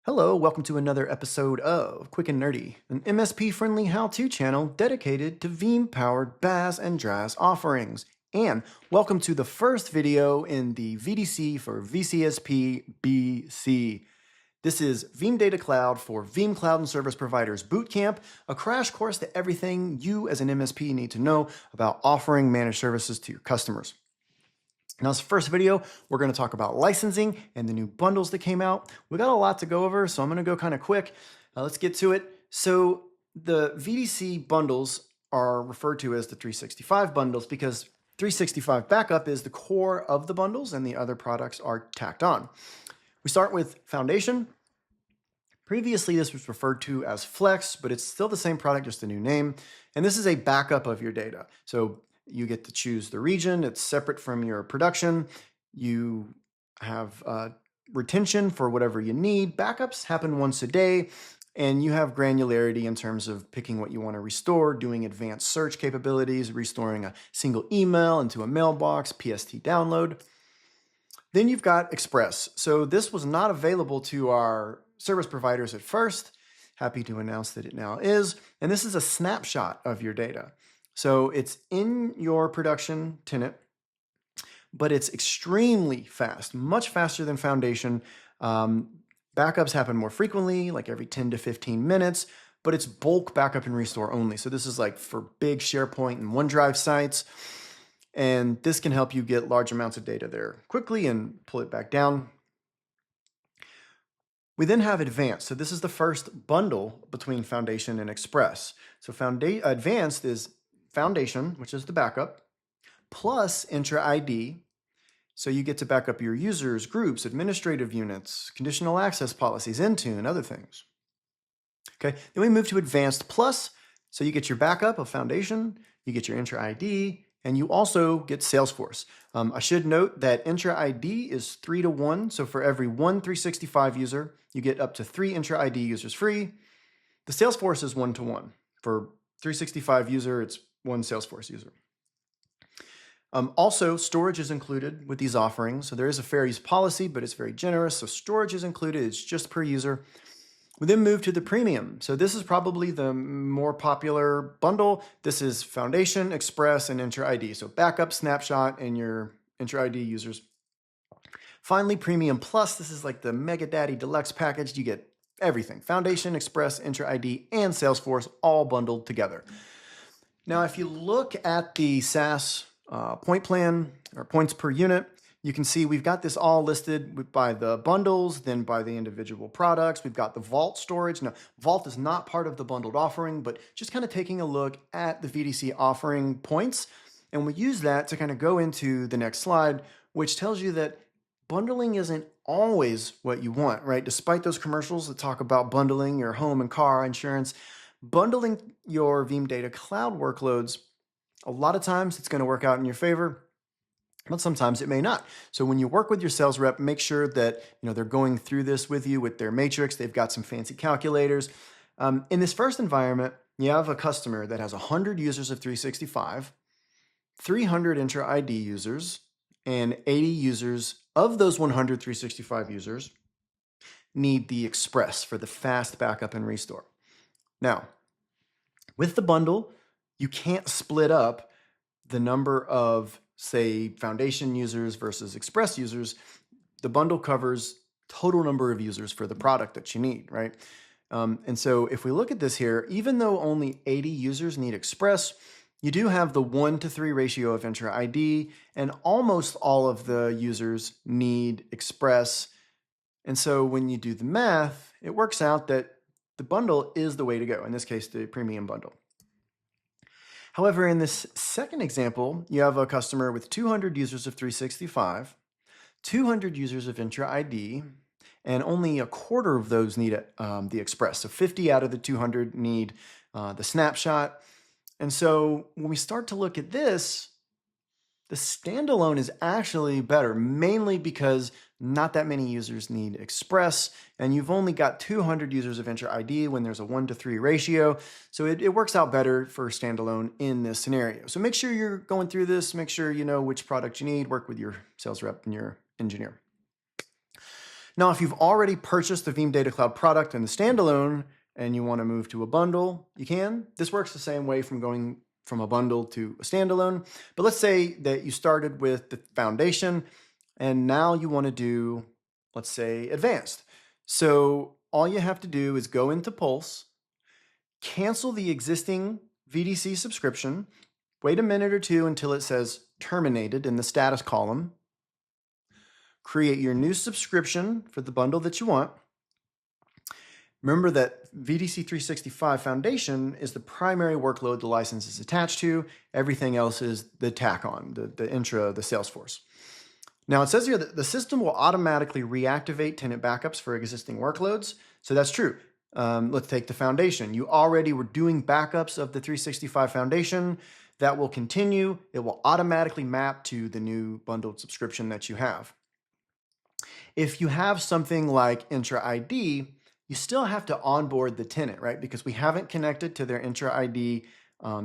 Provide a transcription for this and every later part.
Hello, welcome to another episode of Quick and Nerdy, an MSP-friendly how-to channel dedicated to Veeam-powered BaaS and DRaaS offerings. And welcome to the first video in the VDC for VCSP BC. This is Veeam Data Cloud for Veeam Cloud and Service Providers Bootcamp, a crash course to everything you as an MSP need to know about offering managed services to your customers. Now, this first video, we're going to talk about licensing and the new bundles that came out. We got a lot to go over, so I'm going to go kind of quick. Let's get to it. So the VDC bundles are referred to as the 365 bundles because 365 backup is the core of the bundles and the other products are tacked on. We start with Foundation. Previously, this was referred to as Flex, but it's still the same product, just a new name. And this is a backup of your data. So you get to choose the region. It's separate from your production. You have retention for whatever you need. Backups happen once a day, and you have granularity in terms of picking what you want to restore, doing advanced search capabilities, restoring a single email into a mailbox, PST download. Then you've got Express. So this was not available to our service providers at first. Happy to announce that it now is. And this is a snapshot of your data. So it's in your production tenant, but it's extremely fast, much faster than Foundation. Backups happen more frequently, like every 10 to 15 minutes, but it's bulk backup and restore only. So this is like for big SharePoint and OneDrive sites. And this can help you get large amounts of data there quickly and pull it back down. We then have Advanced. So this is the first bundle between Foundation and Express. So Advanced is Foundation, which is the backup, plus Intra ID. So you get to back up your users, groups, administrative units, conditional access policies, Intune, other things. Okay, then we move to Advanced Plus. So you get your backup of Foundation, you get your Intra ID, and you also get Salesforce. I should note that Intra ID is 3 to 1. So for every one 365 user, you get up to 3 Intra ID users free. The Salesforce is 1 to 1. For 365 user, it's 1 Salesforce user. Also, storage is included with these offerings. So there is a fair use policy, but it's very generous. So storage is included. It's just per user. We then move to the premium. So this is probably the more popular bundle. This is Foundation, Express, and Intra ID. So backup, snapshot, and your Intra ID users. Finally, Premium Plus. This is like the Mega Daddy Deluxe package. You get everything. Foundation, Express, Intra ID, and Salesforce all bundled together. Now, if you look at the SaaS point plan or points per unit, you can see we've got this all listed by the bundles, then by the individual products. We've got the Vault storage. Now, Vault is not part of the bundled offering, but just kind of taking a look at the VDC offering points. And we use that to kind of go into the next slide, which tells you that bundling isn't always what you want, right? Despite those commercials that talk about bundling your home and car insurance, bundling your Veeam Data Cloud workloads, a lot of times it's going to work out in your favor, but sometimes it may not. So when you work with your sales rep, make sure that they're going through this with you with their matrix. They've got some fancy calculators. In this first environment, you have a customer that has 100 users of 365, 300 Intra ID users, and 80 users of those 100 365 users need the Express for the fast backup and restore. Now, with the bundle, you can't split up the number of, say, Foundation users versus Express users. The bundle covers total number of users for the product that you need, right? And so if we look at this here, even though only 80 users need Express, you do have the 1 to 3 ratio of Intra ID, and almost all of the users need Express. And so when you do the math, it works out that the bundle is the way to go, in this case, the premium bundle. However, in this second example, you have a customer with 200 users of 365, 200 users of Intra ID, and only a quarter of those need the Express. So 50 out of the 200 need the snapshot. And so when we start to look at this, the standalone is actually better, mainly because not that many users need Express, and you've only got 200 users of Intra ID when there's a 1 to 3 ratio. So it works out better for standalone in this scenario. So make sure you're going through this, make sure you know which product you need, work with your sales rep and your engineer. Now, if you've already purchased the Veeam Data Cloud product and the standalone and you want to move to a bundle, you can. This works the same way from going from a bundle to a standalone. But let's say that you started with the foundation and now you want to do, let's say, advanced. So all you have to do is go into Pulse, cancel the existing VDC subscription, wait a minute or two until it says terminated in the status column, create your new subscription for the bundle that you want. Remember that VDC 365 Foundation is the primary workload the license is attached to. Everything else is the tack-on, the intra, the Salesforce. Now it says here that the system will automatically reactivate tenant backups for existing workloads. So that's true. Let's take the foundation. You already were doing backups of the 365 Foundation. That will continue. It will automatically map to the new bundled subscription that you have. If you have something like Intra ID, you still have to onboard the tenant, right? Because we haven't connected to their Intra ID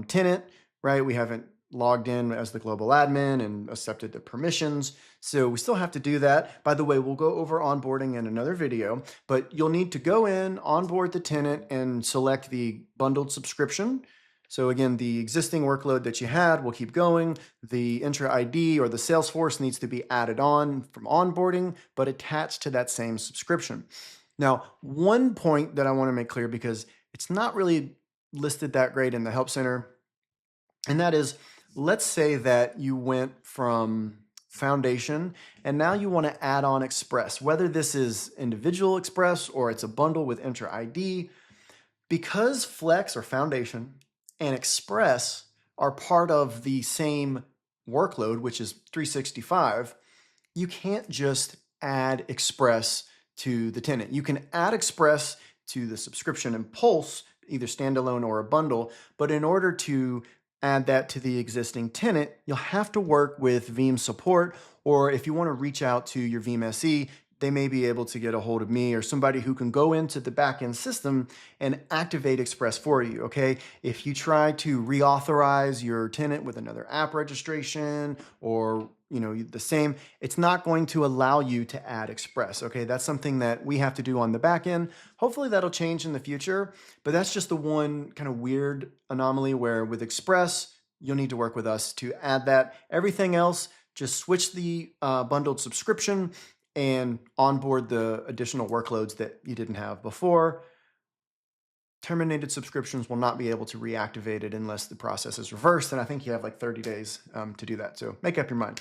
tenant, right? We haven't logged in as the global admin and accepted the permissions. So we still have to do that. By the way, we'll go over onboarding in another video, but you'll need to go in, onboard the tenant, and select the bundled subscription. So again, the existing workload that you had will keep going. The Intra ID or the Salesforce needs to be added on from onboarding, but attached to that same subscription. Now, one point that I want to make clear, because it's not really listed that great in the Help Center, and that is, let's say that you went from Foundation and now you want to add on Express, whether this is individual Express or it's a bundle with Intra ID. Because Flex or Foundation and Express are part of the same workload, which is 365, you can't just add Express to the tenant. You can add Express to the subscription in Pulse, either standalone or a bundle, but in order to add that to the existing tenant, you'll have to work with Veeam support, or if you want to reach out to your Veeam SE, they may be able to get a hold of me or somebody who can go into the backend system and activate Express for you, okay? If you try to reauthorize your tenant with another app registration or the same, it's not going to allow you to add Express, okay? That's something that we have to do on the back end. Hopefully that'll change in the future, but that's just the one kind of weird anomaly where with Express, you'll need to work with us to add that. Everything else, just switch the bundled subscription and onboard the additional workloads that you didn't have before. Terminated subscriptions will not be able to reactivate it unless the process is reversed, and I think you have like 30 days to do that, so make up your mind.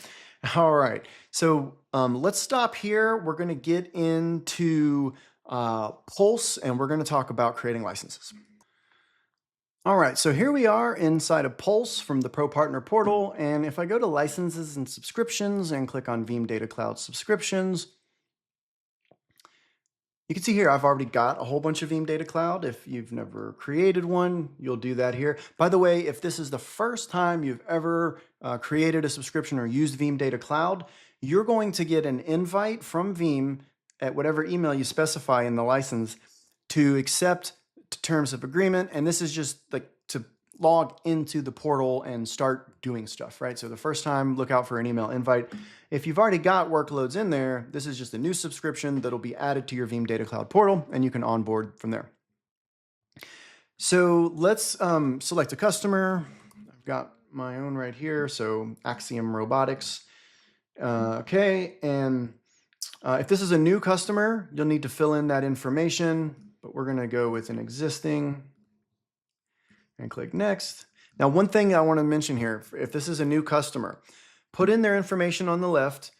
All right, so let's stop here. We're going to get into Pulse, and we're going to talk about creating licenses. All right, so here we are inside of Pulse from the Pro Partner Portal, and if I go to Licenses and Subscriptions and click on Veeam Data Cloud Subscriptions, you can see here I've already got a whole bunch of Veeam Data Cloud. If you've never created one, you'll do that here. By the way, if this is the first time you've ever created a subscription or used Veeam Data Cloud, you're going to get an invite from Veeam at whatever email you specify in the license to accept terms of agreement, and this is just like to log into the portal and start doing stuff, right? So the first time, look out for an email invite. If you've already got workloads in there, this is just a new subscription that'll be added to your Veeam Data Cloud portal, and you can onboard from there. So let's select a customer. I've got my own right here, so Axiom Robotics. Okay, and if this is a new customer, you'll need to fill in that information, but we're gonna go with an existing and click next. Now, one thing I wanna mention here, if this is a new customer, put in their information on the left.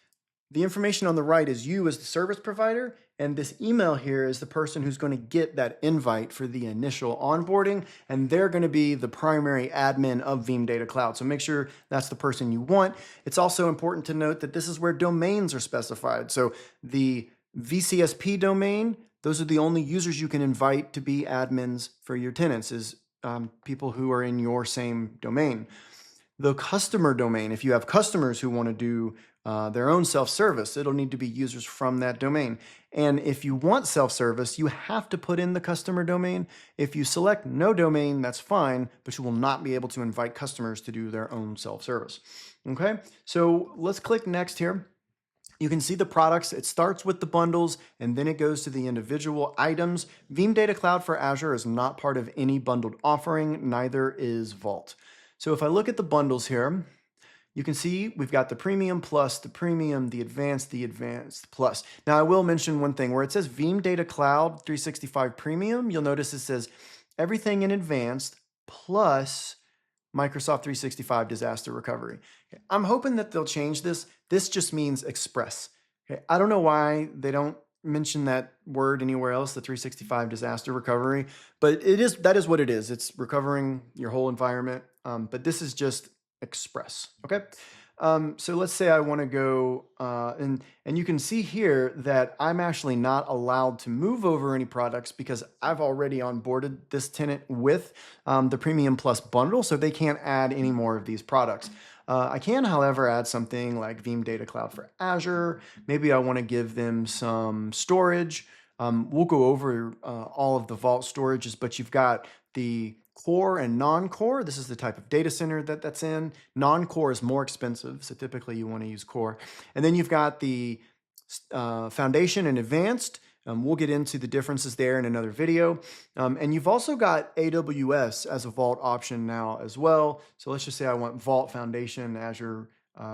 The information on the right is you as the service provider, and this email here is the person who's gonna get that invite for the initial onboarding, and they're gonna be the primary admin of Veeam Data Cloud. So make sure that's the person you want. It's also important to note that this is where domains are specified. So the VCSP domain, those are the only users you can invite to be admins for your tenants, is people who are in your same domain. The customer domain, if you have customers who want to do their own self-service, it'll need to be users from that domain. And if you want self-service, you have to put in the customer domain. If you select no domain, that's fine, but you will not be able to invite customers to do their own self-service. Okay, so let's click next here. You can see the products. It starts with the bundles and then it goes to the individual items. Veeam Data Cloud for Azure is not part of any bundled offering, neither is Vault. So if I look at the bundles here, you can see we've got the Premium Plus, the Premium, the Advanced Plus. Now I will mention one thing where it says Veeam Data Cloud 365 Premium, you'll notice it says everything in Advanced plus Microsoft 365 Disaster Recovery. Okay, I'm hoping that they'll change this. This just means Express. Okay, I don't know why they don't mention that word anywhere else, the 365 Disaster Recovery, but that is what it is. It's recovering your whole environment, but this is just Express. Okay, so let's say I want to go, and you can see here that I'm actually not allowed to move over any products because I've already onboarded this tenant with the Premium Plus bundle, so they can't add any more of these products. I can, however, add something like Veeam Data Cloud for Azure. Maybe I want to give them some storage. We'll go over all of the Vault storages, but you've got the core and non-core. This is the type of data center that's in. Non-core is more expensive, so typically you want to use core. And then you've got the foundation and advanced. We'll get into the differences there in another video. And you've also got AWS as a Vault option now as well. So let's just say I want Vault Foundation Azure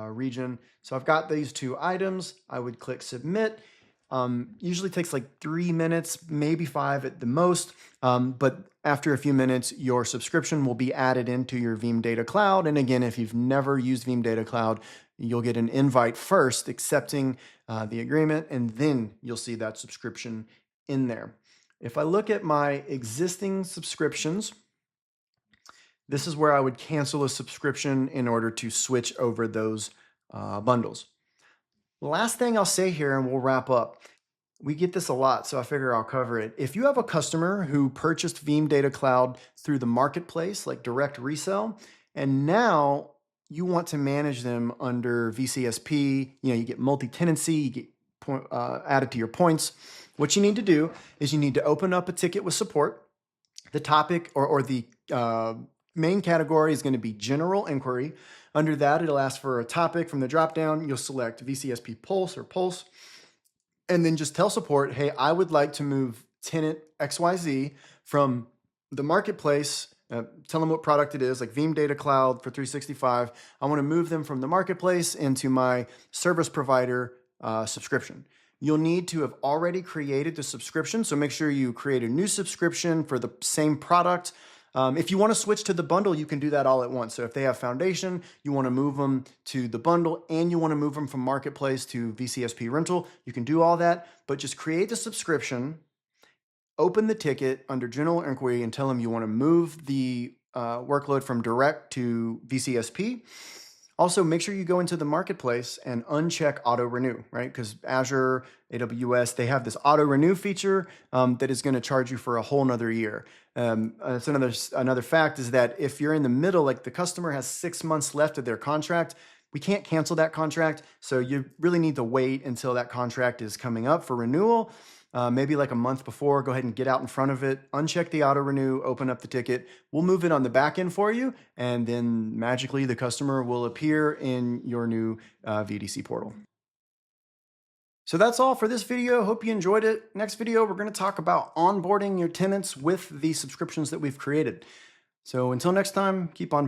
region. So I've got these two items. I would click Submit. Usually takes like 3 minutes, maybe 5 at the most. But after a few minutes, your subscription will be added into your Veeam Data Cloud. And again, if you've never used Veeam Data Cloud, you'll get an invite first accepting the agreement, and then you'll see that subscription in there. If I look at my existing subscriptions, this is where I would cancel a subscription in order to switch over those bundles. Last thing I'll say here, and we'll wrap up. We get this a lot, so I figure I'll cover it. If you have a customer who purchased Veeam Data Cloud through the marketplace, like direct resell, and now you want to manage them under VCSP, you get multi-tenancy, you get added to your points. What you need to do is you need to open up a ticket with support. The topic or the main category is going to be general inquiry. Under that, it'll ask for a topic from the dropdown. You'll select VCSP Pulse or Pulse, and then just tell support, hey, I would like to move tenant XYZ from the marketplace. Tell them what product it is, like Veeam Data Cloud for 365. I want to move them from the marketplace into my service provider subscription. You'll need to have already created the subscription, so make sure you create a new subscription for the same product. If you want to switch to the bundle, you can do that all at once. So if they have Foundation, you want to move them to the bundle, and you want to move them from Marketplace to VCSP Rental, you can do all that, but just create the subscription, open the ticket under General Inquiry, and tell them you want to move the workload from direct to VCSP. Also, make sure you go into the marketplace and uncheck auto renew, right? Because Azure, AWS, they have this auto renew feature that is going to charge you for a whole nother year. That's another fact is that if you're in the middle, like the customer has 6 months left of their contract, we can't cancel that contract. So you really need to wait until that contract is coming up for renewal. Maybe like a month before, go ahead and get out in front of it, uncheck the auto renew, open up the ticket. We'll move it on the back end for you, and then magically the customer will appear in your new VDC portal. So that's all for this video. Hope you enjoyed it. Next video, we're going to talk about onboarding your tenants with the subscriptions that we've created. So until next time, keep on